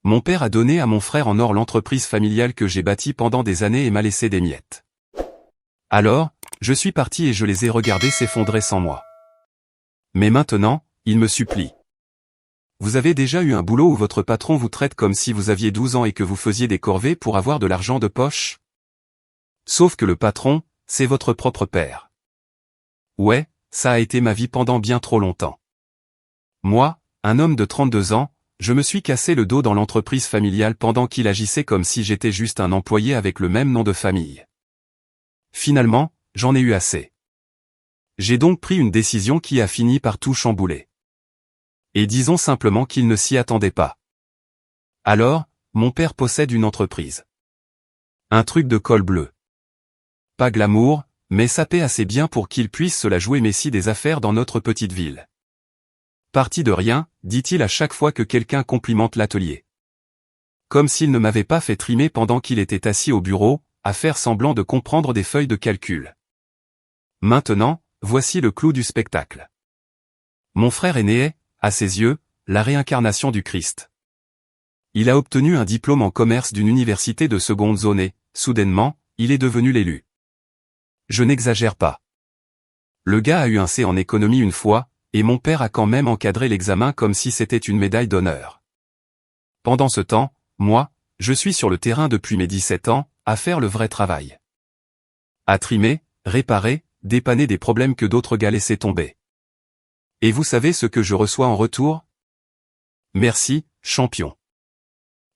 Mon père a donné à mon frère en or l'entreprise familiale que j'ai bâtie pendant des années et m'a laissé des miettes. Alors, je suis parti et je les ai regardés s'effondrer sans moi. Mais maintenant, il me supplie. Vous avez déjà eu un boulot où votre patron vous traite comme si vous aviez 12 ans et que vous faisiez des corvées pour avoir de l'argent de poche? Sauf que le patron, c'est votre propre père. Ouais, ça a été ma vie pendant bien trop longtemps. Moi, un homme de 32 ans, je me suis cassé le dos dans l'entreprise familiale pendant qu'il agissait comme si j'étais juste un employé avec le même nom de famille. Finalement, j'en ai eu assez. J'ai donc pris une décision qui a fini par tout chambouler. Et disons simplement qu'il ne s'y attendait pas. Alors, mon père possède une entreprise. Un truc de col bleu. Pas glamour, mais ça paie assez bien pour qu'il puisse se la jouer messie des affaires dans notre petite ville. Parti de rien, dit-il à chaque fois que quelqu'un complimente l'atelier. Comme s'il ne m'avait pas fait trimer pendant qu'il était assis au bureau, à faire semblant de comprendre des feuilles de calcul. Maintenant, voici le clou du spectacle. Mon frère aîné est, à ses yeux, la réincarnation du Christ. Il a obtenu un diplôme en commerce d'une université de seconde zone et, soudainement, il est devenu l'élu. Je n'exagère pas. Le gars a eu un C en économie une fois, et mon père a quand même encadré l'examen comme si c'était une médaille d'honneur. Pendant ce temps, moi, je suis sur le terrain depuis mes 17 ans, à faire le vrai travail. À trimer, réparer, dépanner des problèmes que d'autres gars laissaient tomber. Et vous savez ce que je reçois en retour? Merci, champion.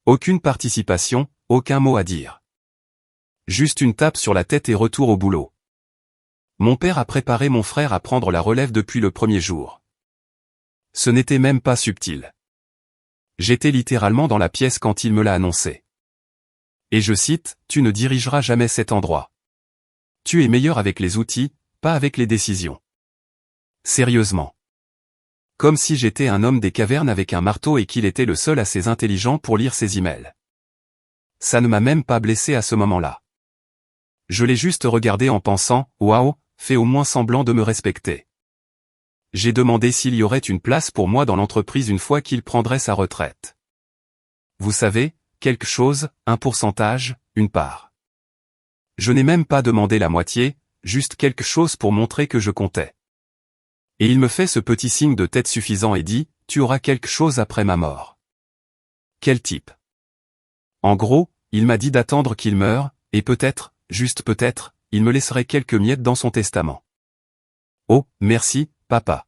Aucune participation, aucun mot à dire. Juste une tape sur la tête et retour au boulot. Mon père a préparé mon frère à prendre la relève depuis le premier jour. Ce n'était même pas subtil. J'étais littéralement dans la pièce quand il me l'a annoncé. Et je cite, « Tu ne dirigeras jamais cet endroit. Tu es meilleur avec les outils, pas avec les décisions. » Sérieusement. Comme si j'étais un homme des cavernes avec un marteau et qu'il était le seul assez intelligent pour lire ses emails. Ça ne m'a même pas blessé à ce moment-là. Je l'ai juste regardé en pensant, waouh, fais au moins semblant de me respecter. J'ai demandé s'il y aurait une place pour moi dans l'entreprise une fois qu'il prendrait sa retraite. Vous savez, quelque chose, un pourcentage, une part. Je n'ai même pas demandé la moitié, juste quelque chose pour montrer que je comptais. Et il me fait ce petit signe de tête suffisant et dit, tu auras quelque chose après ma mort. Quel type. En gros, il m'a dit d'attendre qu'il meure, et peut-être, juste peut-être, il me laisserait quelques miettes dans son testament. Oh, merci, papa.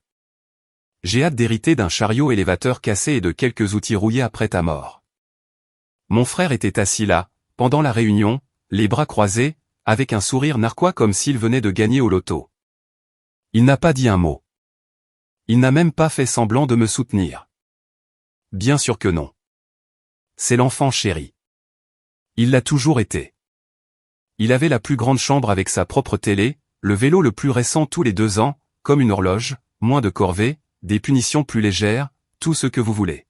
J'ai hâte d'hériter d'un chariot élévateur cassé et de quelques outils rouillés après ta mort. Mon frère était assis là, pendant la réunion, les bras croisés, avec un sourire narquois comme s'il venait de gagner au loto. Il n'a pas dit un mot. Il n'a même pas fait semblant de me soutenir. Bien sûr que non. C'est l'enfant chéri. Il l'a toujours été. Il avait la plus grande chambre avec sa propre télé, le vélo le plus récent tous les 2 ans, comme une horloge, moins de corvées, des punitions plus légères, tout ce que vous voulez.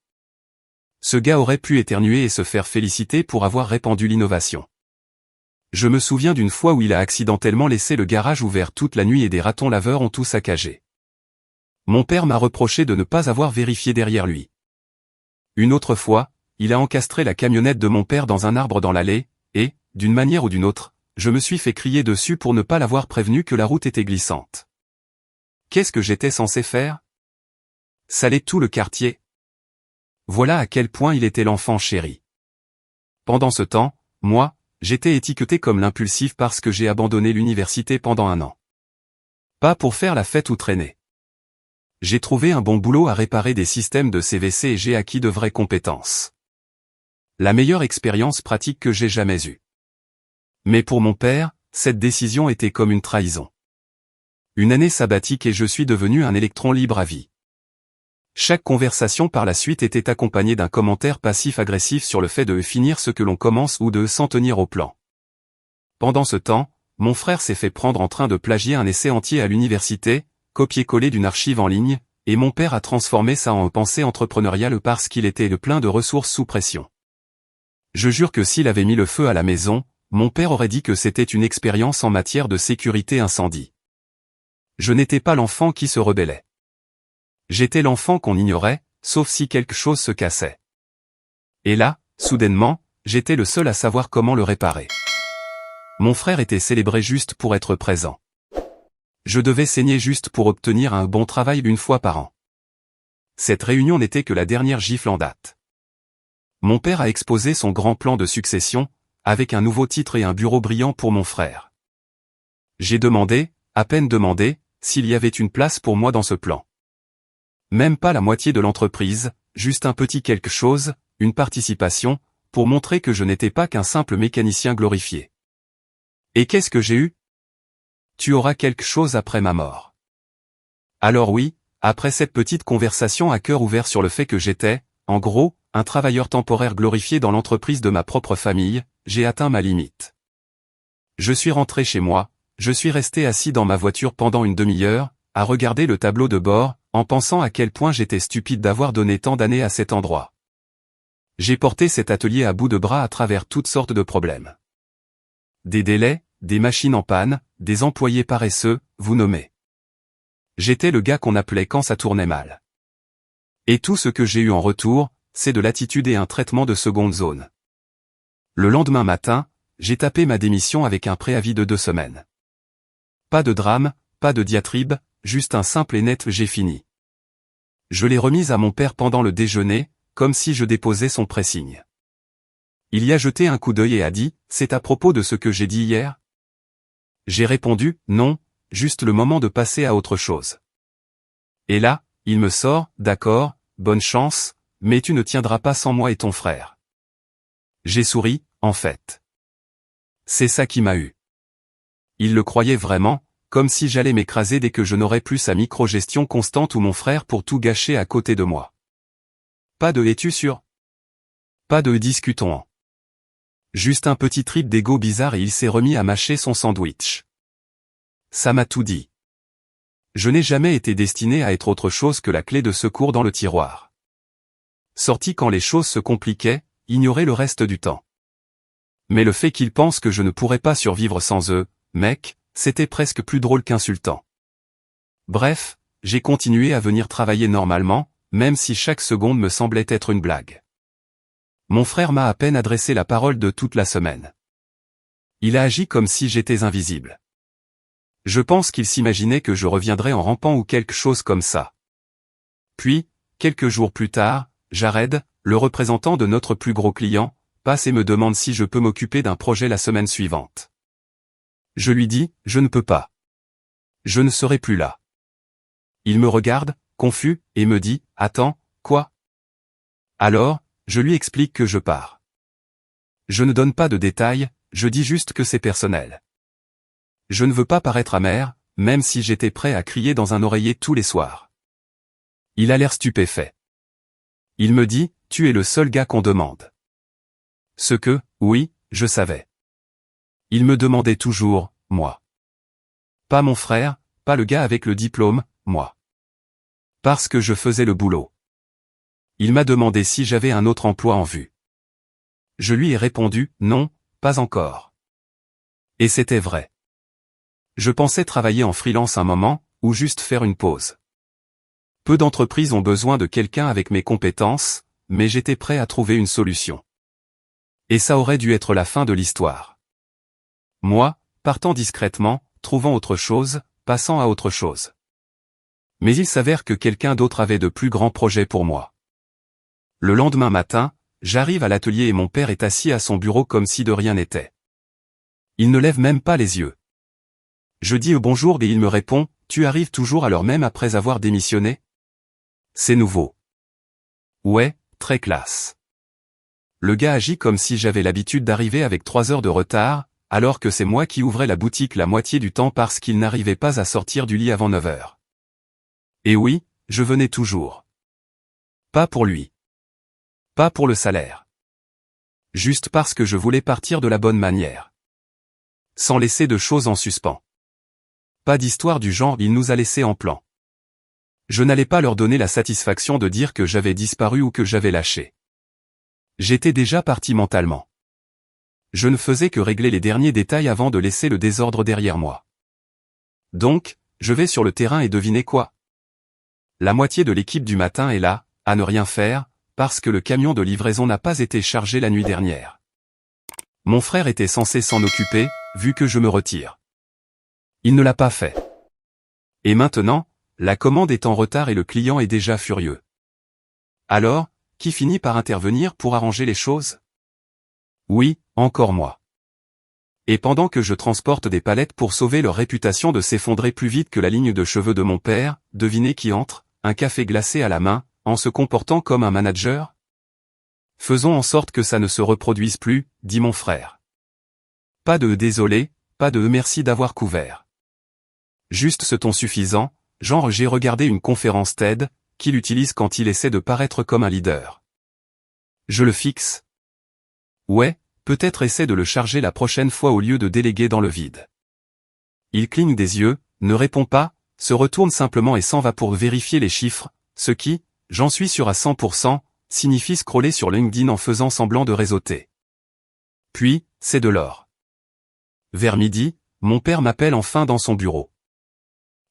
Ce gars aurait pu éternuer et se faire féliciter pour avoir répandu l'innovation. Je me souviens d'une fois où il a accidentellement laissé le garage ouvert toute la nuit et des ratons laveurs ont tout saccagé. Mon père m'a reproché de ne pas avoir vérifié derrière lui. Une autre fois, il a encastré la camionnette de mon père dans un arbre dans l'allée, et, d'une manière ou d'une autre, je me suis fait crier dessus pour ne pas l'avoir prévenu que la route était glissante. Qu'est-ce que j'étais censé faire? Saler tout le quartier. Voilà à quel point il était l'enfant chéri. Pendant ce temps, moi, j'étais étiqueté comme l'impulsif parce que j'ai abandonné l'université pendant 1 an. Pas pour faire la fête ou traîner. J'ai trouvé un bon boulot à réparer des systèmes de CVC et j'ai acquis de vraies compétences. La meilleure expérience pratique que j'ai jamais eue. Mais pour mon père, cette décision était comme une trahison. Une année sabbatique et je suis devenu un électron libre à vie. Chaque conversation par la suite était accompagnée d'un commentaire passif-agressif sur le fait de finir ce que l'on commence ou de s'en tenir au plan. Pendant ce temps, mon frère s'est fait prendre en train de plagier un essai entier à l'université, copier-coller d'une archive en ligne, et mon père a transformé ça en pensée entrepreneuriale parce qu'il était plein de ressources sous pression. Je jure que s'il avait mis le feu à la maison, mon père aurait dit que c'était une expérience en matière de sécurité incendie. Je n'étais pas l'enfant qui se rebellait. J'étais l'enfant qu'on ignorait, sauf si quelque chose se cassait. Et là, Soudainement, j'étais le seul à savoir comment le réparer. Mon frère était célébré juste pour être présent. Je devais saigner juste pour obtenir un bon travail une fois par an. Cette réunion n'était que la dernière gifle en date. Mon père a exposé son grand plan de succession, avec un nouveau titre et un bureau brillant pour mon frère. J'ai demandé, à peine demandé, s'il y avait une place pour moi dans ce plan. Même pas la moitié de l'entreprise, juste un petit quelque chose, une participation, pour montrer que je n'étais pas qu'un simple mécanicien glorifié. Et qu'est-ce que j'ai eu? Tu auras quelque chose après ma mort. Alors oui, après cette petite conversation à cœur ouvert sur le fait que j'étais, en gros, un travailleur temporaire glorifié dans l'entreprise de ma propre famille, j'ai atteint ma limite. Je suis rentré chez moi, je suis resté assis dans ma voiture pendant une demi-heure, à regarder le tableau de bord, en pensant à quel point j'étais stupide d'avoir donné tant d'années à cet endroit. J'ai porté cet atelier à bout de bras à travers toutes sortes de problèmes. Des délais, des machines en panne, des employés paresseux, vous nommez. J'étais le gars qu'on appelait quand ça tournait mal. Et tout ce que j'ai eu en retour, c'est de l'attitude et un traitement de seconde zone. Le lendemain matin, j'ai tapé ma démission avec un préavis de 2 semaines. Pas de drame, pas de diatribe, juste un simple et net « j'ai fini ». Je l'ai remise à mon père pendant le déjeuner, comme si je déposais son pressigne. Il y a jeté un coup d'œil et a dit « C'est à propos de ce que j'ai dit hier ?» J'ai répondu « Non, juste le moment de passer à autre chose. » Et là, il me sort « D'accord, bonne chance, mais tu ne tiendras pas sans moi et ton frère. » J'ai souri, en fait. C'est ça qui m'a eu. Il le croyait vraiment, comme si j'allais m'écraser dès que je n'aurais plus sa micro-gestion constante ou mon frère pour tout gâcher à côté de moi. Pas de « es-tu sûr ?» Pas de « discutons-en ». Juste un petit trip d'ego bizarre et il s'est remis à mâcher son sandwich. Ça m'a tout dit. Je n'ai jamais été destiné à être autre chose que la clé de secours dans le tiroir. Sorti quand les choses se compliquaient, ignorer le reste du temps. Mais le fait qu'ils pensent que je ne pourrais pas survivre sans eux, mec, c'était presque plus drôle qu'insultant. Bref, j'ai continué à venir travailler normalement, même si chaque seconde me semblait être une blague. Mon frère m'a à peine adressé la parole de toute la semaine. Il a agi comme si j'étais invisible. Je pense qu'il s'imaginait que je reviendrais en rampant ou quelque chose comme ça. Puis, quelques jours plus tard, Jared, le représentant de notre plus gros client, passe et me demande si je peux m'occuper d'un projet la semaine suivante. Je lui dis, je ne peux pas. Je ne serai plus là. Il me regarde, confus, et me dit, attends, quoi? Alors, je lui explique que je pars. Je ne donne pas de détails, je dis juste que c'est personnel. Je ne veux pas paraître amer, même si j'étais prêt à crier dans un oreiller tous les soirs. Il a l'air stupéfait. Il me dit, tu es le seul gars qu'on demande. Ce que, oui, je savais. Il me demandait toujours, moi. Pas mon frère, pas le gars avec le diplôme, moi. Parce que je faisais le boulot. Il m'a demandé si j'avais un autre emploi en vue. Je lui ai répondu, non, pas encore. Et c'était vrai. Je pensais travailler en freelance un moment, ou juste faire une pause. Peu d'entreprises ont besoin de quelqu'un avec mes compétences, mais j'étais prêt à trouver une solution. Et ça aurait dû être la fin de l'histoire. Moi, partant discrètement, trouvant autre chose, passant à autre chose. Mais il s'avère que quelqu'un d'autre avait de plus grands projets pour moi. Le lendemain matin, j'arrive à l'atelier et mon père est assis à son bureau comme si de rien n'était. Il ne lève même pas les yeux. Je dis bonjour et il me répond, tu arrives toujours à l'heure même après avoir démissionné? C'est nouveau. Ouais, très classe. Le gars agit comme si j'avais l'habitude d'arriver avec 3 heures de retard, alors que c'est moi qui ouvrais la boutique la moitié du temps parce qu'il n'arrivait pas à sortir du lit avant 9 heures. Et oui, je venais toujours. Pas pour lui. Pas pour le salaire. Juste parce que je voulais partir de la bonne manière. Sans laisser de choses en suspens. Pas d'histoire du genre il nous a laissés en plan. Je n'allais pas leur donner la satisfaction de dire que j'avais disparu ou que j'avais lâché. J'étais déjà parti mentalement. Je ne faisais que régler les derniers détails avant de laisser le désordre derrière moi. Donc, je vais sur le terrain et devinez quoi? La moitié de l'équipe du matin est là, à ne rien faire, parce que le camion de livraison n'a pas été chargé la nuit dernière. Mon frère était censé s'en occuper, vu que je me retire. Il ne l'a pas fait. Et maintenant, la commande est en retard et le client est déjà furieux. Alors, qui finit par intervenir pour arranger les choses? Oui, encore moi. Et pendant que je transporte des palettes pour sauver leur réputation de s'effondrer plus vite que la ligne de cheveux de mon père, devinez qui entre, un café glacé à la main, en se comportant comme un manager? Faisons en sorte que ça ne se reproduise plus, dit mon frère. Pas de désolé, pas de merci d'avoir couvert. Juste ce ton suffisant, genre j'ai regardé une conférence TED, qu'il utilise quand il essaie de paraître comme un leader. Je le fixe. Ouais, peut-être essaie de le charger la prochaine fois au lieu de déléguer dans le vide. Il cligne des yeux, ne répond pas, se retourne simplement et s'en va pour vérifier les chiffres, ce qui, j'en suis sûr à 100%, signifie scroller sur LinkedIn en faisant semblant de réseauter. Puis, c'est de l'or. Vers midi, mon père m'appelle enfin dans son bureau.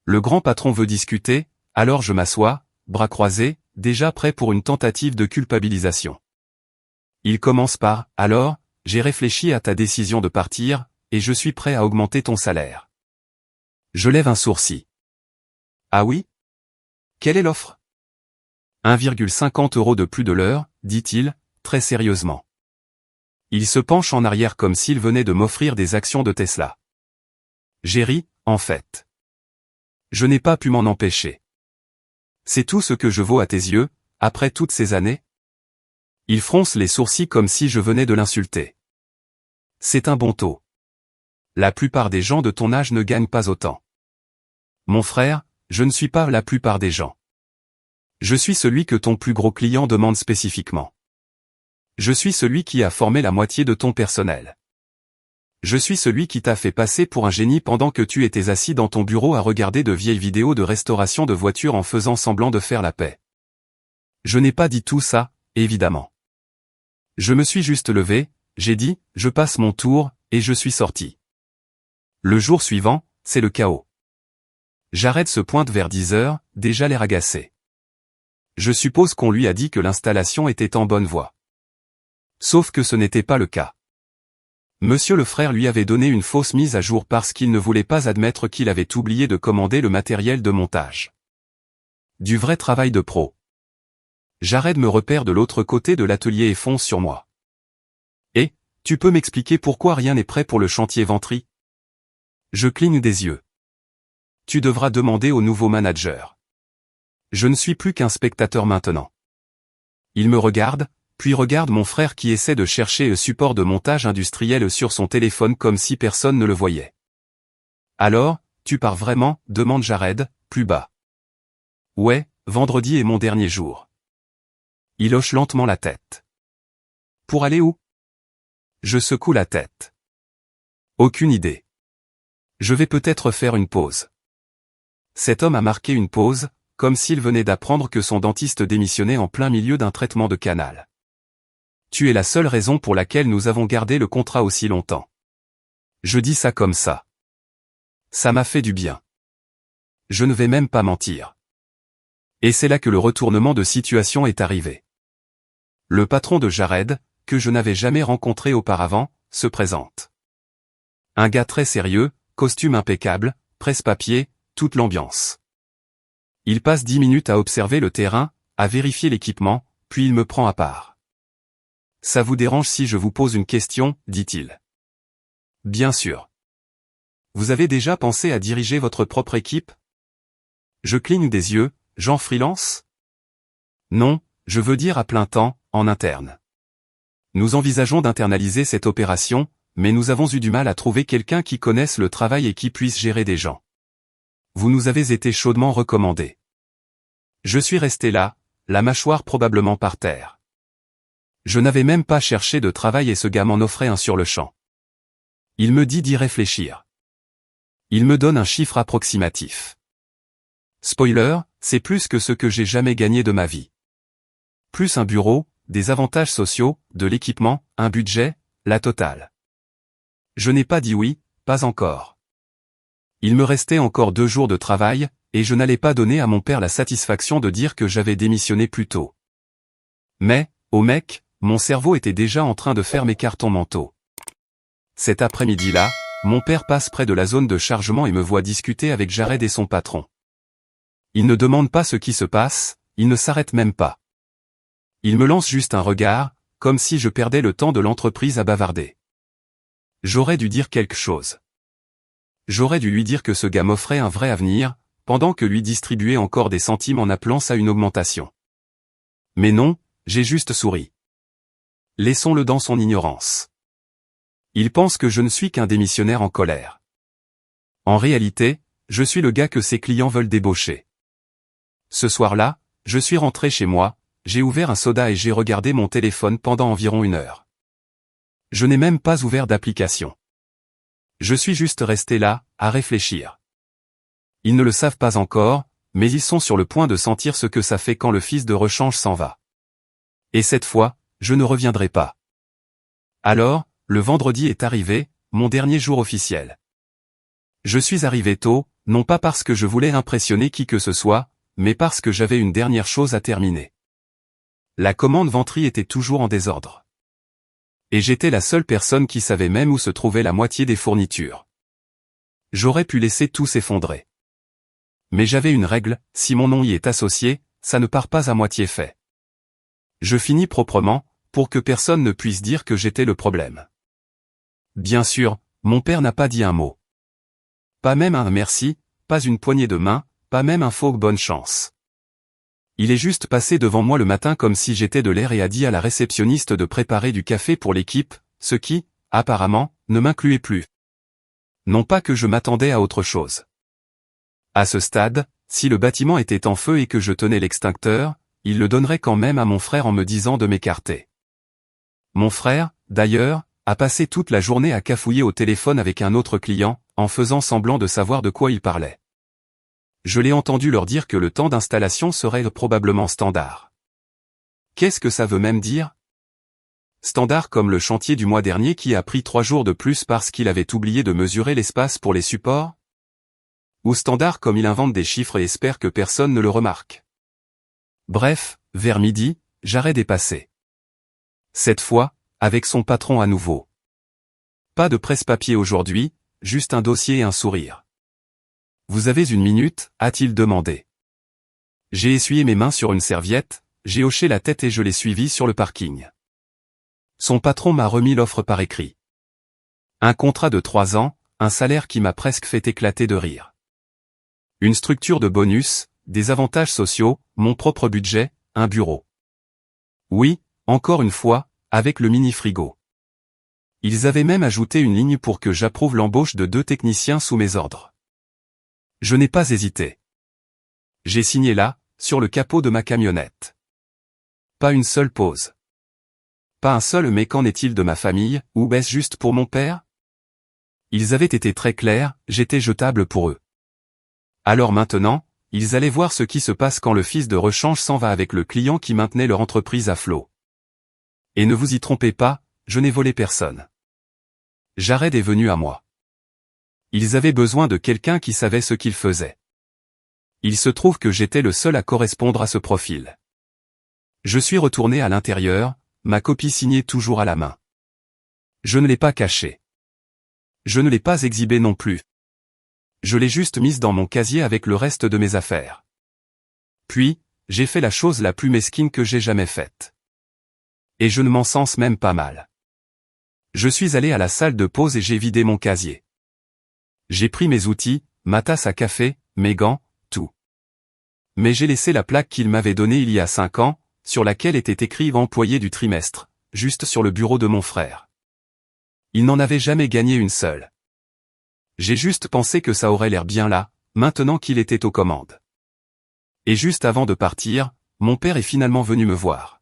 Le grand patron veut discuter, alors je m'assois, bras croisés, déjà prêt pour une tentative de culpabilisation. Il commence par « Alors, j'ai réfléchi à ta décision de partir, et je suis prêt à augmenter ton salaire. » Je lève un sourcil. Ah oui? Quelle est l'offre? 1,50 € de plus de l'heure, dit-il, très sérieusement. Il se penche en arrière comme s'il venait de m'offrir des actions de Tesla. J'ai ri, en fait. Je n'ai pas pu m'en empêcher. C'est tout ce que je vaux à tes yeux, après toutes ces années? Il fronce les sourcils comme si je venais de l'insulter. C'est un bon taux. La plupart des gens de ton âge ne gagnent pas autant. Mon frère, je ne suis pas la plupart des gens. Je suis celui que ton plus gros client demande spécifiquement. Je suis celui qui a formé la moitié de ton personnel. Je suis celui qui t'a fait passer pour un génie pendant que tu étais assis dans ton bureau à regarder de vieilles vidéos de restauration de voitures en faisant semblant de faire la paix. Je n'ai pas dit tout ça, évidemment. Je me suis juste levé, j'ai dit, je passe mon tour, et je suis sorti. Le jour suivant, c'est le chaos. Jared se pointe vers 10 heures, déjà l'air agacé. Je suppose qu'on lui a dit que l'installation était en bonne voie. Sauf que ce n'était pas le cas. Monsieur le frère lui avait donné une fausse mise à jour parce qu'il ne voulait pas admettre qu'il avait oublié de commander le matériel de montage. Du vrai travail de pro. Jared me repère de l'autre côté de l'atelier et fonce sur moi. Et, tu peux m'expliquer pourquoi rien n'est prêt pour le chantier Ventry? Je cligne des yeux. Tu devras demander au nouveau manager. Je ne suis plus qu'un spectateur maintenant. Il me regarde, puis regarde mon frère qui essaie de chercher le support de montage industriel sur son téléphone comme si personne ne le voyait. Alors, tu pars vraiment? Demande Jared, plus bas. Ouais, vendredi est mon dernier jour. Il hoche lentement la tête. Pour aller où? Je secoue la tête. Aucune idée. Je vais peut-être faire une pause. Cet homme a marqué une pause, comme s'il venait d'apprendre que son dentiste démissionnait en plein milieu d'un traitement de canal. Tu es la seule raison pour laquelle nous avons gardé le contrat aussi longtemps. Je dis ça comme ça. Ça m'a fait du bien. Je ne vais même pas mentir. Et c'est là que le retournement de situation est arrivé. Le patron de Jared, que je n'avais jamais rencontré auparavant, se présente. Un gars très sérieux, costume impeccable, presse-papier, toute l'ambiance. Il passe 10 minutes à observer le terrain, à vérifier l'équipement, puis il me prend à part. Ça vous dérange si je vous pose une question, dit-il. Bien sûr. Vous avez déjà pensé à diriger votre propre équipe? Je cligne des yeux, genre freelance? Non, je veux dire à plein temps, en interne. Nous envisageons d'internaliser cette opération, mais nous avons eu du mal à trouver quelqu'un qui connaisse le travail et qui puisse gérer des gens. Vous nous avez été chaudement recommandé. Je suis resté là, la mâchoire probablement par terre. Je n'avais même pas cherché de travail et ce gars m'en offrait un sur le champ. Il me dit d'y réfléchir. Il me donne un chiffre approximatif. Spoiler, c'est plus que ce que j'ai jamais gagné de ma vie. Plus un bureau, des avantages sociaux, de l'équipement, un budget, la totale. Je n'ai pas dit oui, pas encore. Il me restait encore 2 jours de travail, et je n'allais pas donner à mon père la satisfaction de dire que j'avais démissionné plus tôt. Mais, au mec, mon cerveau était déjà en train de faire mes cartons mentaux. Cet après-midi-là, mon père passe près de la zone de chargement et me voit discuter avec Jared et son patron. Il ne demande pas ce qui se passe, il ne s'arrête même pas. Il me lance juste un regard, comme si je perdais le temps de l'entreprise à bavarder. J'aurais dû dire quelque chose. J'aurais dû lui dire que ce gars m'offrait un vrai avenir, pendant que lui distribuait encore des centimes en appelant ça une augmentation. Mais non, j'ai juste souri. Laissons-le dans son ignorance. Il pense que je ne suis qu'un démissionnaire en colère. En réalité, je suis le gars que ses clients veulent débaucher. Ce soir-là, je suis rentré chez moi, j'ai ouvert un soda et j'ai regardé mon téléphone pendant environ 1 heure. Je n'ai même pas ouvert d'application. Je suis juste resté là, à réfléchir. Ils ne le savent pas encore, mais ils sont sur le point de sentir ce que ça fait quand le fils de rechange s'en va. Et cette fois, je ne reviendrai pas. Alors, le vendredi est arrivé, mon dernier jour officiel. Je suis arrivé tôt, non pas parce que je voulais impressionner qui que ce soit, mais parce que j'avais une dernière chose à terminer. La commande venterie était toujours en désordre. Et j'étais la seule personne qui savait même où se trouvait la moitié des fournitures. J'aurais pu laisser tout s'effondrer. Mais j'avais une règle, si mon nom y est associé, ça ne part pas à moitié fait. Je finis proprement, pour que personne ne puisse dire que j'étais le problème. Bien sûr, mon père n'a pas dit un mot. Pas même un merci, pas une poignée de main, pas même un faux bonne chance. Il est juste passé devant moi le matin comme si j'étais de l'air et a dit à la réceptionniste de préparer du café pour l'équipe, ce qui, apparemment, ne m'incluait plus. Non pas que je m'attendais à autre chose. À ce stade, si le bâtiment était en feu et que je tenais l'extincteur, il le donnerait quand même à mon frère en me disant de m'écarter. Mon frère, d'ailleurs, a passé toute la journée à cafouiller au téléphone avec un autre client, en faisant semblant de savoir de quoi il parlait. Je l'ai entendu leur dire que le temps d'installation serait probablement standard. Qu'est-ce que ça veut même dire? Standard comme le chantier du mois dernier qui a pris 3 jours de plus parce qu'il avait oublié de mesurer l'espace pour les supports? Ou standard comme il invente des chiffres et espère que personne ne le remarque? Bref, vers midi, Jared est passé. Cette fois, avec son patron à nouveau. Pas de presse-papier aujourd'hui, juste un dossier et un sourire. Vous avez 1 minute, a-t-il demandé. J'ai essuyé mes mains sur une serviette, j'ai hoché la tête et je l'ai suivi sur le parking. Son patron m'a remis l'offre par écrit. Un contrat de 3 ans, un salaire qui m'a presque fait éclater de rire. Une structure de bonus, des avantages sociaux, mon propre budget, un bureau. Oui, encore une fois, avec le mini-frigo. Ils avaient même ajouté une ligne pour que j'approuve l'embauche de 2 techniciens sous mes ordres. Je n'ai pas hésité. J'ai signé là, sur le capot de ma camionnette. Pas une seule pause. Pas un seul mais qu'en est-il de ma famille, ou est-ce juste pour mon père? Ils avaient été très clairs, j'étais jetable pour eux. Alors maintenant, ils allaient voir ce qui se passe quand le fils de rechange s'en va avec le client qui maintenait leur entreprise à flot. Et ne vous y trompez pas, je n'ai volé personne. Jared est venu à moi. Ils avaient besoin de quelqu'un qui savait ce qu'il faisait. Il se trouve que j'étais le seul à correspondre à ce profil. Je suis retourné à l'intérieur, ma copie signée toujours à la main. Je ne l'ai pas cachée. Je ne l'ai pas exhibée non plus. Je l'ai juste mise dans mon casier avec le reste de mes affaires. Puis, j'ai fait la chose la plus mesquine que j'ai jamais faite. Et je ne m'en sens même pas mal. Je suis allé à la salle de pause et j'ai vidé mon casier. J'ai pris mes outils, ma tasse à café, mes gants, tout. Mais j'ai laissé la plaque qu'il m'avait donnée il y a 5 ans, sur laquelle était écrit « employé du trimestre », juste sur le bureau de mon frère. Il n'en avait jamais gagné une seule. J'ai juste pensé que ça aurait l'air bien là, maintenant qu'il était aux commandes. Et juste avant de partir, mon père est finalement venu me voir.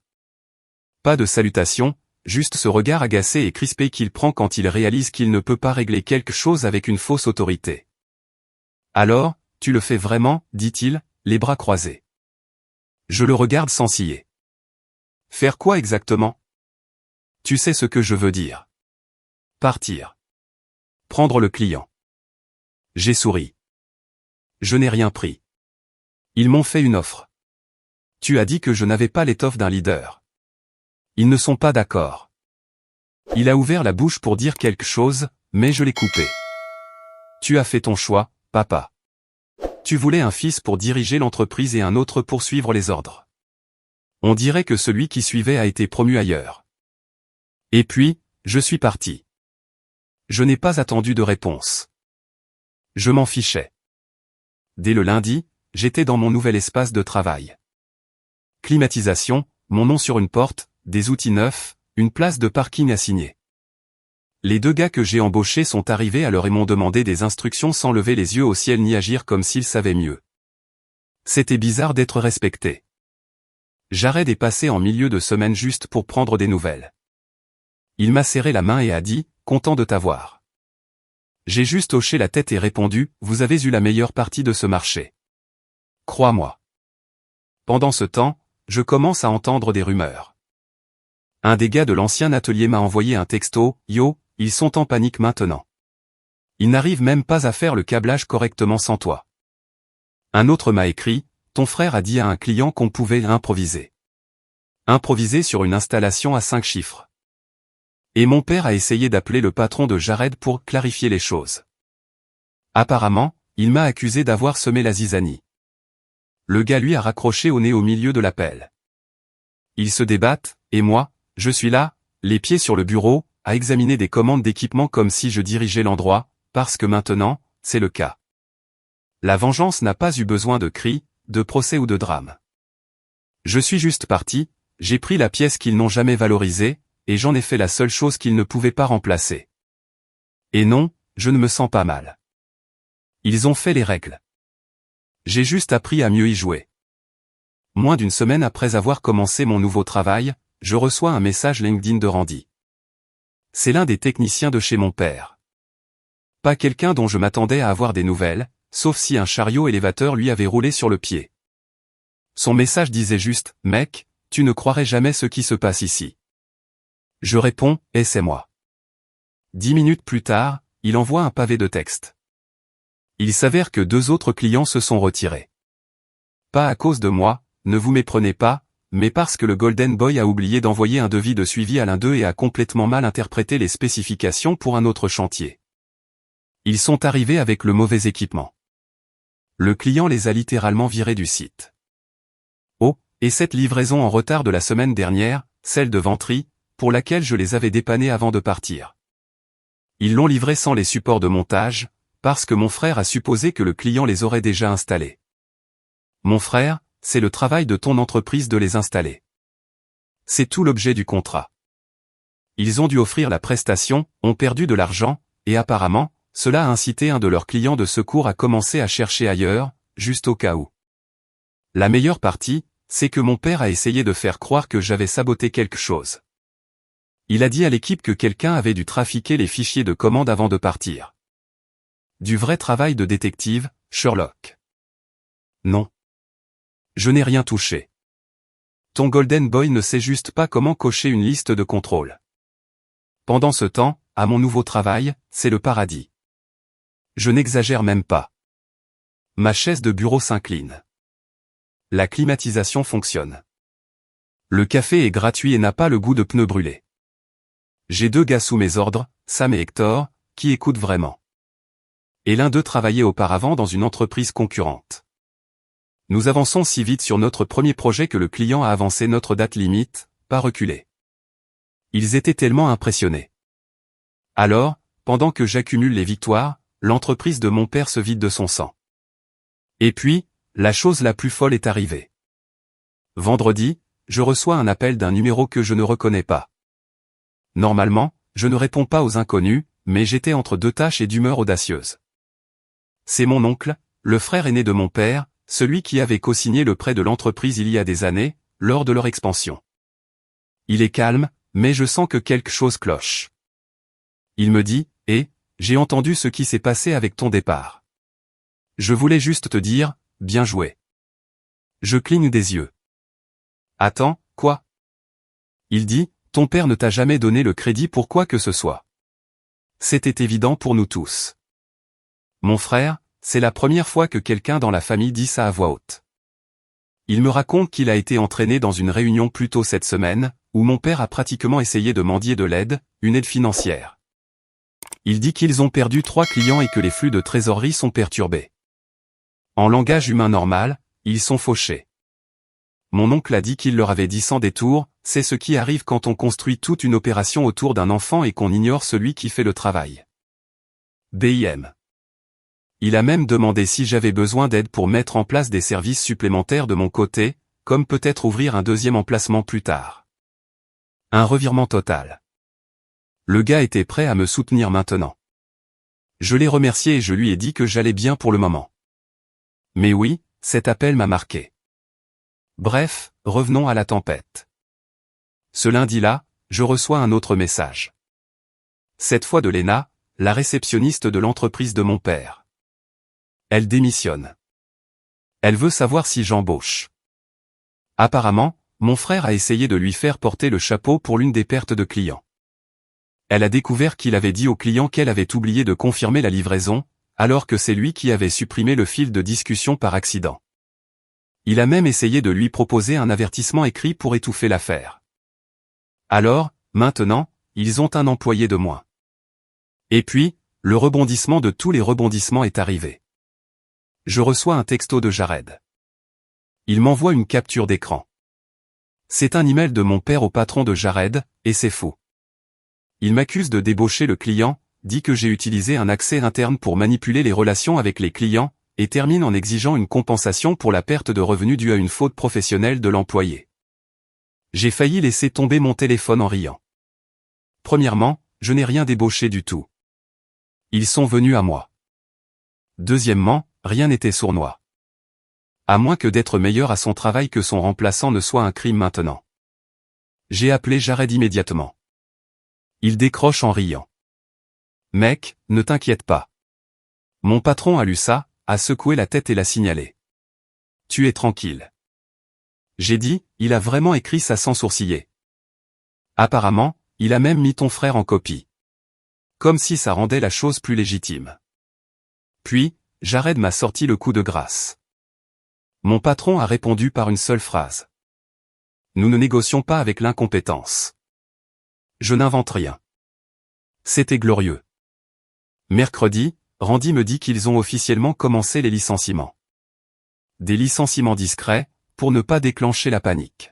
Pas de salutation, juste ce regard agacé et crispé qu'il prend quand il réalise qu'il ne peut pas régler quelque chose avec une fausse autorité. « Alors, tu le fais vraiment ?» dit-il, les bras croisés. Je le regarde sans ciller. « Faire quoi exactement ? » Tu sais ce que je veux dire. Partir. Prendre le client. J'ai souri. Je n'ai rien pris. Ils m'ont fait une offre. Tu as dit que je n'avais pas l'étoffe d'un leader. Ils ne sont pas d'accord. Il a ouvert la bouche pour dire quelque chose, mais je l'ai coupé. Tu as fait ton choix, papa. Tu voulais un fils pour diriger l'entreprise et un autre pour suivre les ordres. On dirait que celui qui suivait a été promu ailleurs. Et puis, je suis parti. Je n'ai pas attendu de réponse. Je m'en fichais. Dès le lundi, j'étais dans mon nouvel espace de travail. Climatisation, mon nom sur une porte, des outils neufs, une place de parking assignée. Les 2 gars que j'ai embauchés sont arrivés à l'heure et m'ont demandé des instructions sans lever les yeux au ciel ni agir comme s'ils savaient mieux. C'était bizarre d'être respecté. Jared est passé en milieu de semaine juste pour prendre des nouvelles. Il m'a serré la main et a dit, content de t'avoir. J'ai juste hoché la tête et répondu, vous avez eu la meilleure partie de ce marché. Crois-moi. Pendant ce temps, je commence à entendre des rumeurs. Un des gars de l'ancien atelier m'a envoyé un texto, yo, ils sont en panique maintenant. Ils n'arrivent même pas à faire le câblage correctement sans toi. Un autre m'a écrit, ton frère a dit à un client qu'on pouvait improviser. Improviser sur une installation à 5 chiffres. Et mon père a essayé d'appeler le patron de Jared pour clarifier les choses. Apparemment, il m'a accusé d'avoir semé la zizanie. Le gars lui a raccroché au nez au milieu de l'appel. Ils se débattent, et moi, je suis là, les pieds sur le bureau, à examiner des commandes d'équipement comme si je dirigeais l'endroit, parce que maintenant, c'est le cas. La vengeance n'a pas eu besoin de cris, de procès ou de drame. Je suis juste parti, j'ai pris la pièce qu'ils n'ont jamais valorisée, et j'en ai fait la seule chose qu'ils ne pouvaient pas remplacer. Et non, je ne me sens pas mal. Ils ont fait les règles. J'ai juste appris à mieux y jouer. Moins d'une semaine après avoir commencé mon nouveau travail, je reçois un message LinkedIn de Randy. C'est l'un des techniciens de chez mon père. Pas quelqu'un dont je m'attendais à avoir des nouvelles, sauf si un chariot élévateur lui avait roulé sur le pied. Son message disait juste, mec, tu ne croirais jamais ce qui se passe ici. Je réponds, et c'est moi. 10 minutes plus tard, il envoie un pavé de texte. Il s'avère que 2 autres clients se sont retirés. Pas à cause de moi, ne vous méprenez pas, mais parce que le Golden Boy a oublié d'envoyer un devis de suivi à l'un d'eux et a complètement mal interprété les spécifications pour un autre chantier. Ils sont arrivés avec le mauvais équipement. Le client les a littéralement virés du site. Oh, et cette livraison en retard de la semaine dernière, celle de Ventry, pour laquelle je les avais dépannés avant de partir. Ils l'ont livrée sans les supports de montage, parce que mon frère a supposé que le client les aurait déjà installés. Mon frère, c'est le travail de ton entreprise de les installer. C'est tout l'objet du contrat. Ils ont dû offrir la prestation, ont perdu de l'argent, et apparemment, cela a incité un de leurs clients de secours à commencer à chercher ailleurs, juste au cas où. La meilleure partie, c'est que mon père a essayé de faire croire que j'avais saboté quelque chose. Il a dit à l'équipe que quelqu'un avait dû trafiquer les fichiers de commande avant de partir. Du vrai travail de détective, Sherlock. Non. Je n'ai rien touché. Ton Golden Boy ne sait juste pas comment cocher une liste de contrôle. Pendant ce temps, à mon nouveau travail, c'est le paradis. Je n'exagère même pas. Ma chaise de bureau s'incline. La climatisation fonctionne. Le café est gratuit et n'a pas le goût de pneus brûlés. J'ai 2 gars sous mes ordres, Sam et Hector, qui écoutent vraiment. Et l'un d'eux travaillait auparavant dans une entreprise concurrente. Nous avançons si vite sur notre premier projet que le client a avancé notre date limite, pas reculé. Ils étaient tellement impressionnés. Alors, pendant que j'accumule les victoires, l'entreprise de mon père se vide de son sang. Et puis, la chose la plus folle est arrivée. Vendredi, je reçois un appel d'un numéro que je ne reconnais pas. Normalement, je ne réponds pas aux inconnus, mais j'étais entre 2 tâches et d'humeur audacieuse. C'est mon oncle, le frère aîné de mon père, celui qui avait co-signé le prêt de l'entreprise il y a des années, lors de leur expansion. Il est calme, mais je sens que quelque chose cloche. Il me dit, « j'ai entendu ce qui s'est passé avec ton départ. Je voulais juste te dire, bien joué. » Je cligne des yeux. « Attends, quoi ?» Il dit, « Ton père ne t'a jamais donné le crédit pour quoi que ce soit. » C'était évident pour nous tous. Mon frère, c'est la première fois que quelqu'un dans la famille dit ça à voix haute. Il me raconte qu'il a été entraîné dans une réunion plus tôt cette semaine, où mon père a pratiquement essayé de mendier de l'aide, une aide financière. Il dit qu'ils ont perdu 3 clients et que les flux de trésorerie sont perturbés. En langage humain normal, ils sont fauchés. Mon oncle a dit qu'il leur avait dit sans détour, c'est ce qui arrive quand on construit toute une opération autour d'un enfant et qu'on ignore celui qui fait le travail. BIM. Il a même demandé si j'avais besoin d'aide pour mettre en place des services supplémentaires de mon côté, comme peut-être ouvrir un deuxième emplacement plus tard. Un revirement total. Le gars était prêt à me soutenir maintenant. Je l'ai remercié et je lui ai dit que j'allais bien pour le moment. Mais oui, cet appel m'a marqué. Bref, revenons à la tempête. Ce lundi-là, je reçois un autre message. Cette fois de Léna, la réceptionniste de l'entreprise de mon père. Elle démissionne. Elle veut savoir si j'embauche. Apparemment, mon frère a essayé de lui faire porter le chapeau pour l'une des pertes de clients. Elle a découvert qu'il avait dit au client qu'elle avait oublié de confirmer la livraison, alors que c'est lui qui avait supprimé le fil de discussion par accident. Il a même essayé de lui proposer un avertissement écrit pour étouffer l'affaire. Alors, maintenant, ils ont un employé de moins. Et puis, le rebondissement de tous les rebondissements est arrivé. Je reçois un texto de Jared. Il m'envoie une capture d'écran. C'est un email de mon père au patron de Jared, et c'est fou. Il m'accuse de débaucher le client, dit que j'ai utilisé un accès interne pour manipuler les relations avec les clients, et termine en exigeant une compensation pour la perte de revenus due à une faute professionnelle de l'employé. J'ai failli laisser tomber mon téléphone en riant. Premièrement, je n'ai rien débauché du tout. Ils sont venus à moi. Deuxièmement, rien n'était sournois. À moins que d'être meilleur à son travail que son remplaçant ne soit un crime maintenant. J'ai appelé Jared immédiatement. Il décroche en riant. Mec, ne t'inquiète pas. Mon patron a lu ça, a secoué la tête et l'a signalé. Tu es tranquille. J'ai dit, il a vraiment écrit ça sans sourciller. Apparemment, il a même mis ton frère en copie. Comme si ça rendait la chose plus légitime. Puis, Jared m'a sorti le coup de grâce. Mon patron a répondu par une seule phrase. Nous ne négocions pas avec l'incompétence. Je n'invente rien. C'était glorieux. Mercredi, Randy me dit qu'ils ont officiellement commencé les licenciements. Des licenciements discrets, pour ne pas déclencher la panique.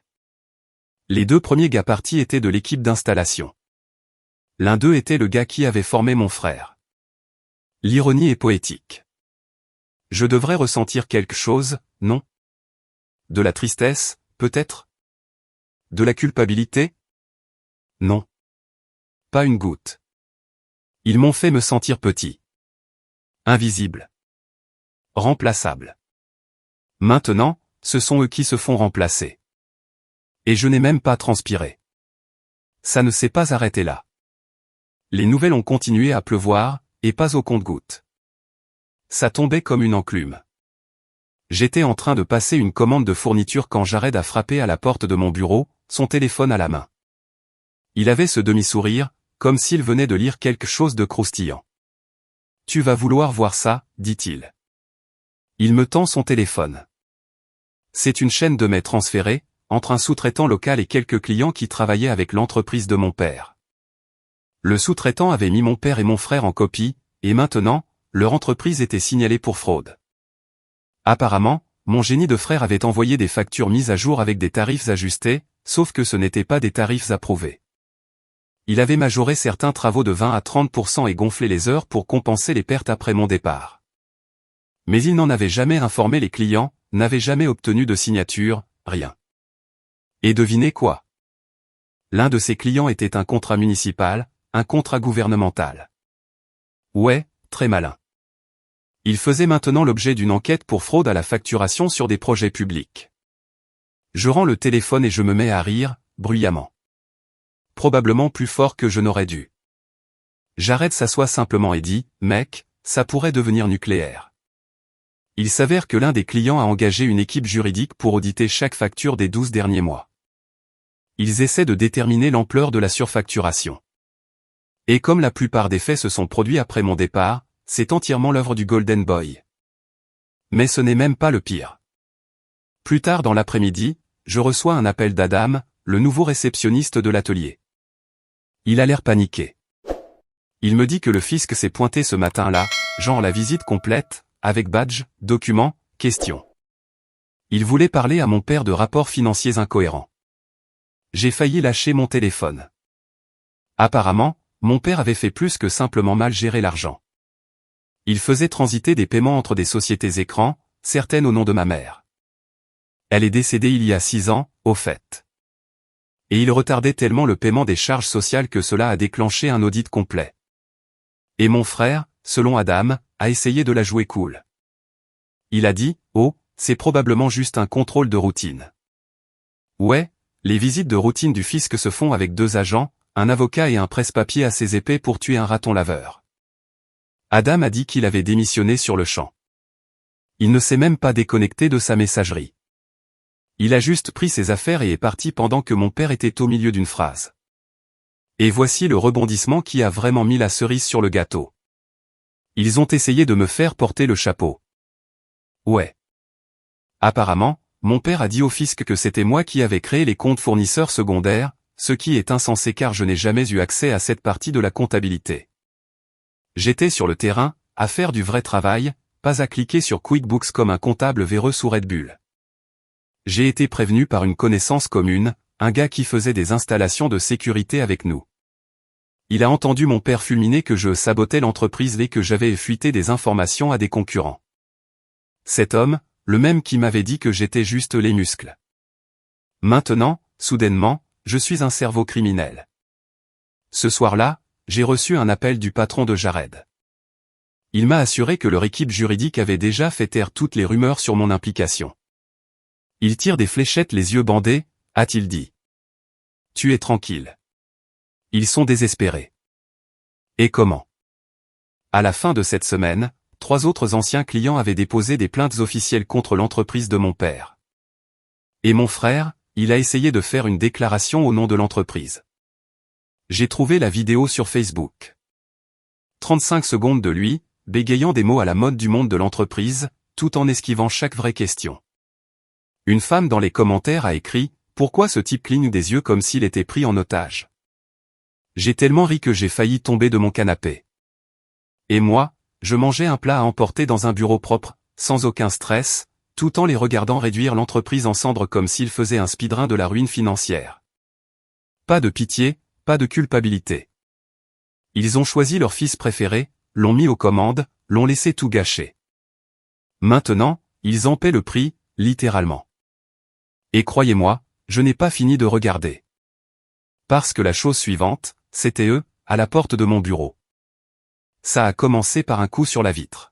Les 2 premiers gars partis étaient de l'équipe d'installation. L'un d'eux était le gars qui avait formé mon frère. L'ironie est poétique. Je devrais ressentir quelque chose, non? De la tristesse, peut-être? De la culpabilité? Non. Pas une goutte. Ils m'ont fait me sentir petit. Invisible. Remplaçable. Maintenant, ce sont eux qui se font remplacer. Et je n'ai même pas transpiré. Ça ne s'est pas arrêté là. Les nouvelles ont continué à pleuvoir, et pas au compte-gouttes. Ça tombait comme une enclume. J'étais en train de passer une commande de fourniture quand Jared a frappé à la porte de mon bureau, son téléphone à la main. Il avait ce demi-sourire, comme s'il venait de lire quelque chose de croustillant. « Tu vas vouloir voir ça », dit-il. Il me tend son téléphone. C'est une chaîne de mails transférés, entre un sous-traitant local et quelques clients qui travaillaient avec l'entreprise de mon père. Le sous-traitant avait mis mon père et mon frère en copie, et maintenant, leur entreprise était signalée pour fraude. Apparemment, mon génie de frère avait envoyé des factures mises à jour avec des tarifs ajustés, sauf que ce n'étaient pas des tarifs approuvés. Il avait majoré certains travaux de 20 à 30% et gonflé les heures pour compenser les pertes après mon départ. Mais il n'en avait jamais informé les clients, n'avait jamais obtenu de signature, rien. Et devinez quoi? L'un de ses clients était un contrat municipal, un contrat gouvernemental. Ouais, très malin. Il faisait maintenant l'objet d'une enquête pour fraude à la facturation sur des projets publics. Je rends le téléphone et je me mets à rire, bruyamment. Probablement plus fort que je n'aurais dû. Jared s'assoit simplement et dit, « Mec, ça pourrait devenir nucléaire. » Il s'avère que l'un des clients a engagé une équipe juridique pour auditer chaque facture des 12 derniers mois. Ils essaient de déterminer l'ampleur de la surfacturation. Et comme la plupart des faits se sont produits après mon départ, c'est entièrement l'œuvre du Golden Boy. Mais ce n'est même pas le pire. Plus tard dans l'après-midi, je reçois un appel d'Adam, le nouveau réceptionniste de l'atelier. Il a l'air paniqué. Il me dit que le fisc s'est pointé ce matin-là, genre la visite complète, avec badge, documents, questions. Il voulait parler à mon père de rapports financiers incohérents. J'ai failli lâcher mon téléphone. Apparemment, mon père avait fait plus que simplement mal gérer l'argent. Il faisait transiter des paiements entre des sociétés écrans, certaines au nom de ma mère. Elle est décédée il y a 6 ans, au fait. Et il retardait tellement le paiement des charges sociales que cela a déclenché un audit complet. Et mon frère, selon Adam, a essayé de la jouer cool. Il a dit, « Oh, c'est probablement juste un contrôle de routine. » Ouais, les visites de routine du fisc se font avec 2 agents, un avocat et un presse-papier assez épais pour tuer un raton laveur. Adam a dit qu'il avait démissionné sur le champ. Il ne s'est même pas déconnecté de sa messagerie. Il a juste pris ses affaires et est parti pendant que mon père était au milieu d'une phrase. Et voici le rebondissement qui a vraiment mis la cerise sur le gâteau. Ils ont essayé de me faire porter le chapeau. Ouais. Apparemment, mon père a dit au fisc que c'était moi qui avais créé les comptes fournisseurs secondaires, ce qui est insensé car je n'ai jamais eu accès à cette partie de la comptabilité. J'étais sur le terrain, à faire du vrai travail, pas à cliquer sur QuickBooks comme un comptable véreux sous Red Bull. J'ai été prévenu par une connaissance commune, un gars qui faisait des installations de sécurité avec nous. Il a entendu mon père fulminer que je sabotais l'entreprise et que j'avais fuité des informations à des concurrents. Cet homme, le même qui m'avait dit que j'étais juste les muscles. Maintenant, soudainement, je suis un cerveau criminel. Ce soir-là, j'ai reçu un appel du patron de Jared. Il m'a assuré que leur équipe juridique avait déjà fait taire toutes les rumeurs sur mon implication. Il tire des fléchettes les yeux bandés, a-t-il dit. Tu es tranquille. Ils sont désespérés. Et comment? À la fin de cette semaine, 3 autres anciens clients avaient déposé des plaintes officielles contre l'entreprise de mon père. Et mon frère, il a essayé de faire une déclaration au nom de l'entreprise. J'ai trouvé la vidéo sur Facebook. 35 secondes de lui, bégayant des mots à la mode du monde de l'entreprise, tout en esquivant chaque vraie question. Une femme dans les commentaires a écrit « Pourquoi ce type cligne des yeux comme s'il était pris en otage ?» J'ai tellement ri que j'ai failli tomber de mon canapé. Et moi, je mangeais un plat à emporter dans un bureau propre, sans aucun stress, tout en les regardant réduire l'entreprise en cendres comme s'ils faisaient un speedrun de la ruine financière. Pas de pitié, pas de culpabilité. Ils ont choisi leur fils préféré, l'ont mis aux commandes, l'ont laissé tout gâcher. Maintenant, ils en paient le prix, littéralement. Et croyez-moi, je n'ai pas fini de regarder. Parce que la chose suivante, c'était eux, à la porte de mon bureau. Ça a commencé par un coup sur la vitre.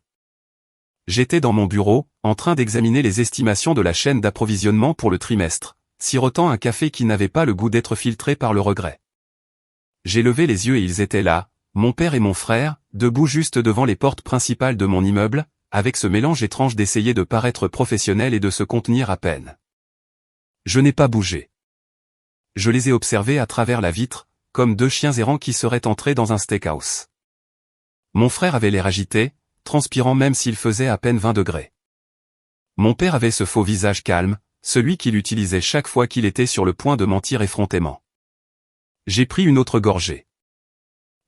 J'étais dans mon bureau, en train d'examiner les estimations de la chaîne d'approvisionnement pour le trimestre, sirotant un café qui n'avait pas le goût d'être filtré par le regret. J'ai levé les yeux et ils étaient là, mon père et mon frère, debout juste devant les portes principales de mon immeuble, avec ce mélange étrange d'essayer de paraître professionnel et de se contenir à peine. Je n'ai pas bougé. Je les ai observés à travers la vitre, comme 2 chiens errants qui seraient entrés dans un steakhouse. Mon frère avait l'air agité, transpirant même s'il faisait à peine 20 degrés. Mon père avait ce faux visage calme, celui qu'il utilisait chaque fois qu'il était sur le point de mentir effrontément. J'ai pris une autre gorgée.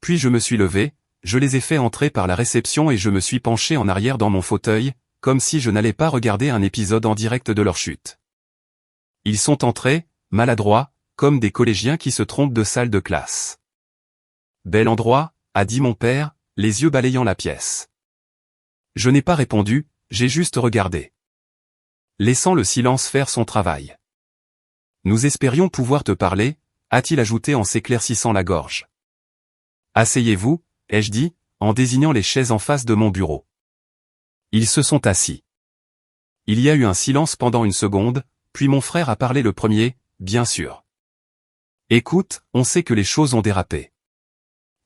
Puis je me suis levé, je les ai fait entrer par la réception et je me suis penché en arrière dans mon fauteuil, comme si je n'allais pas regarder un épisode en direct de leur chute. Ils sont entrés, maladroits, comme des collégiens qui se trompent de salle de classe. Bel endroit, a dit mon père, les yeux balayant la pièce. Je n'ai pas répondu, j'ai juste regardé. Laissant le silence faire son travail. Nous espérions pouvoir te parler, a-t-il ajouté en s'éclaircissant la gorge. Asseyez-vous, ai-je dit, en désignant les chaises en face de mon bureau. Ils se sont assis. Il y a eu un silence pendant une seconde, puis mon frère a parlé le premier, bien sûr. Écoute, on sait que les choses ont dérapé.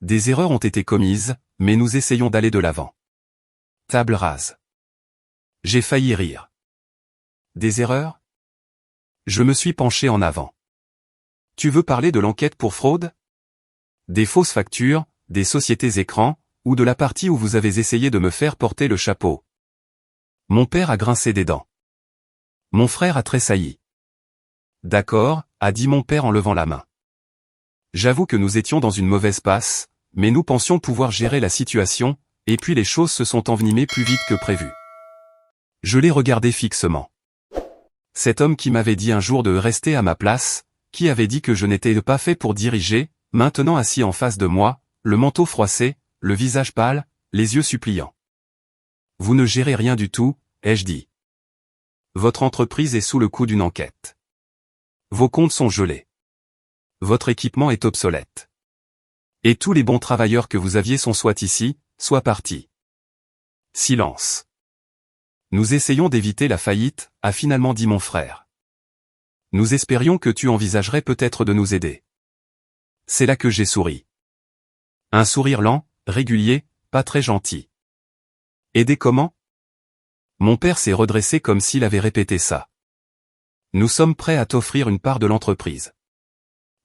Des erreurs ont été commises, mais nous essayons d'aller de l'avant. Table rase. J'ai failli rire. Des erreurs? Je me suis penché en avant. Tu veux parler de l'enquête pour fraude? Des fausses factures, des sociétés écrans, ou de la partie où vous avez essayé de me faire porter le chapeau? Mon père a grincé des dents. Mon frère a tressailli. D'accord, a dit mon père en levant la main. J'avoue que nous étions dans une mauvaise passe, mais nous pensions pouvoir gérer la situation, et puis les choses se sont envenimées plus vite que prévu. Je l'ai regardé fixement. Cet homme qui m'avait dit un jour de rester à ma place, qui avait dit que je n'étais pas fait pour diriger, maintenant assis en face de moi, le manteau froissé, le visage pâle, les yeux suppliants. Vous ne gérez rien du tout, ai-je dit. Votre entreprise est sous le coup d'une enquête. Vos comptes sont gelés. Votre équipement est obsolète. Et tous les bons travailleurs que vous aviez sont soit ici, soit partis. Silence. Nous essayons d'éviter la faillite, a finalement dit mon frère. Nous espérions que tu envisagerais peut-être de nous aider. C'est là que j'ai souri. Un sourire lent, régulier, pas très gentil. Aider comment? Mon père s'est redressé comme s'il avait répété ça. Nous sommes prêts à t'offrir une part de l'entreprise.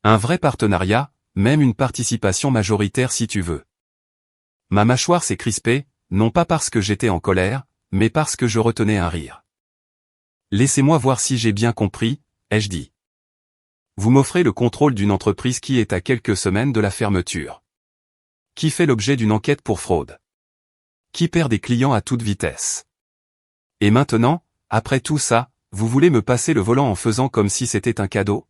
Un vrai partenariat, même une participation majoritaire si tu veux. Ma mâchoire s'est crispée, non pas parce que j'étais en colère, mais parce que je retenais un rire. Laissez-moi voir si j'ai bien compris, ai-je dit. Vous m'offrez le contrôle d'une entreprise qui est à quelques semaines de la fermeture. Qui fait l'objet d'une enquête pour fraude. Qui perd des clients à toute vitesse. Et maintenant, après tout ça, vous voulez me passer le volant en faisant comme si c'était un cadeau?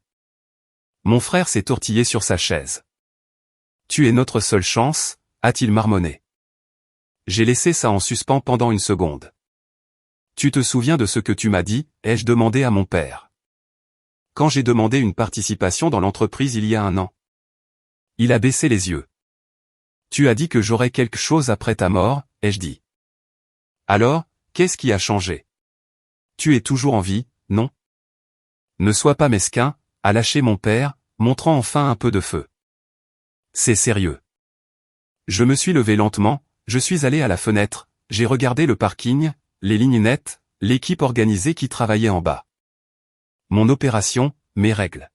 Mon frère s'est tortillé sur sa chaise. Tu es notre seule chance, a-t-il marmonné. J'ai laissé ça en suspens pendant une seconde. Tu te souviens de ce que tu m'as dit, ai-je demandé à mon père. Quand j'ai demandé une participation dans l'entreprise il y a 1 an. Il a baissé les yeux. Tu as dit que j'aurais quelque chose après ta mort, ai-je dit. Alors, qu'est-ce qui a changé? Tu es toujours en vie, non? Ne sois pas mesquin, a lâché mon père, montrant enfin un peu de feu. C'est sérieux. Je me suis levé lentement, je suis allé à la fenêtre, j'ai regardé le parking, les lignes nettes, l'équipe organisée qui travaillait en bas. Mon opération, mes règles.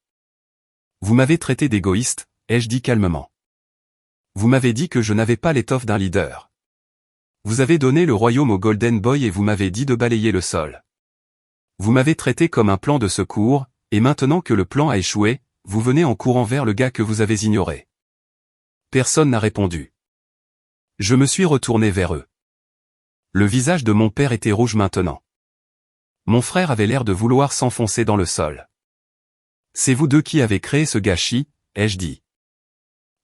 Vous m'avez traité d'égoïste, ai-je dit calmement. Vous m'avez dit que je n'avais pas l'étoffe d'un leader. Vous avez donné le royaume au Golden Boy et vous m'avez dit de balayer le sol. Vous m'avez traité comme un plan de secours, et maintenant que le plan a échoué, vous venez en courant vers le gars que vous avez ignoré. Personne n'a répondu. Je me suis retourné vers eux. Le visage de mon père était rouge maintenant. Mon frère avait l'air de vouloir s'enfoncer dans le sol. C'est vous deux qui avez créé ce gâchis, ai-je dit.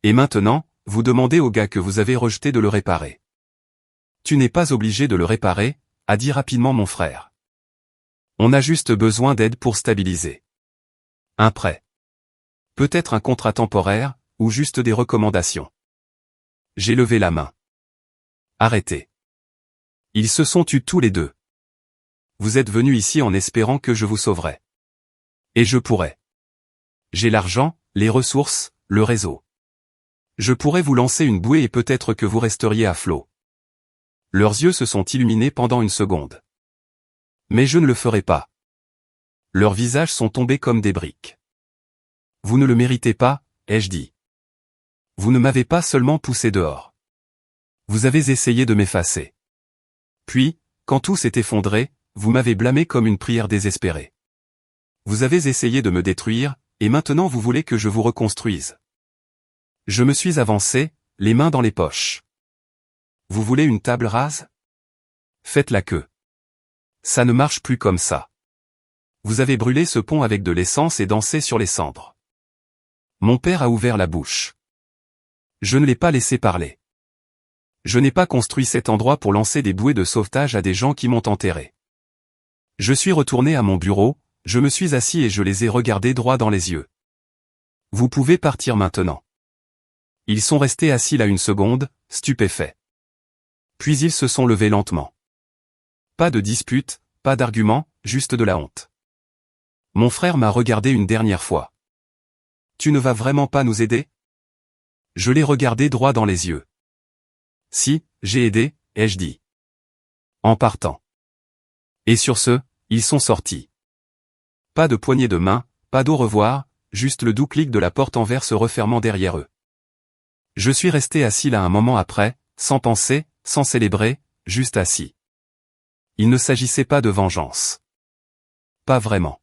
Et maintenant, vous demandez au gars que vous avez rejeté de le réparer. Tu n'es pas obligé de le réparer, a dit rapidement mon frère. On a juste besoin d'aide pour stabiliser. Un prêt. Peut-être un contrat temporaire, ou juste des recommandations. J'ai levé la main. Arrêtez. Ils se sont tus tous les deux. Vous êtes venus ici en espérant que je vous sauverais. Et je pourrais. J'ai l'argent, les ressources, le réseau. Je pourrais vous lancer une bouée et peut-être que vous resteriez à flot. Leurs yeux se sont illuminés pendant une seconde. Mais je ne le ferai pas. Leurs visages sont tombés comme des briques. Vous ne le méritez pas, ai-je dit. Vous ne m'avez pas seulement poussé dehors. Vous avez essayé de m'effacer. Puis, quand tout s'est effondré, vous m'avez blâmé comme une prière désespérée. Vous avez essayé de me détruire, et maintenant vous voulez que je vous reconstruise. Je me suis avancé, les mains dans les poches. Vous voulez une table rase? Faites la queue. Ça ne marche plus comme ça. Vous avez brûlé ce pont avec de l'essence et dansé sur les cendres. Mon père a ouvert la bouche. Je ne l'ai pas laissé parler. Je n'ai pas construit cet endroit pour lancer des bouées de sauvetage à des gens qui m'ont enterré. Je suis retourné à mon bureau, je me suis assis et je les ai regardés droit dans les yeux. Vous pouvez partir maintenant. Ils sont restés assis là une seconde, stupéfaits. Puis ils se sont levés lentement. Pas de dispute, pas d'argument, juste de la honte. Mon frère m'a regardé une dernière fois. Tu ne vas vraiment pas nous aider? Je l'ai regardé droit dans les yeux. Si, j'ai aidé, ai-je dit. En partant. Et sur ce, ils sont sortis. Pas de poignée de main, pas d'au revoir, juste le doux clic de la porte en verre se refermant derrière eux. Je suis resté assis là un moment après, sans penser, sans célébrer, juste assis. Il ne s'agissait pas de vengeance. Pas vraiment.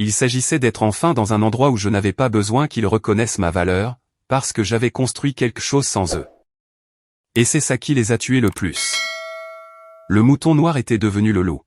Il s'agissait d'être enfin dans un endroit où je n'avais pas besoin qu'ils reconnaissent ma valeur, parce que j'avais construit quelque chose sans eux. Et c'est ça qui les a tués le plus. Le mouton noir était devenu le loup.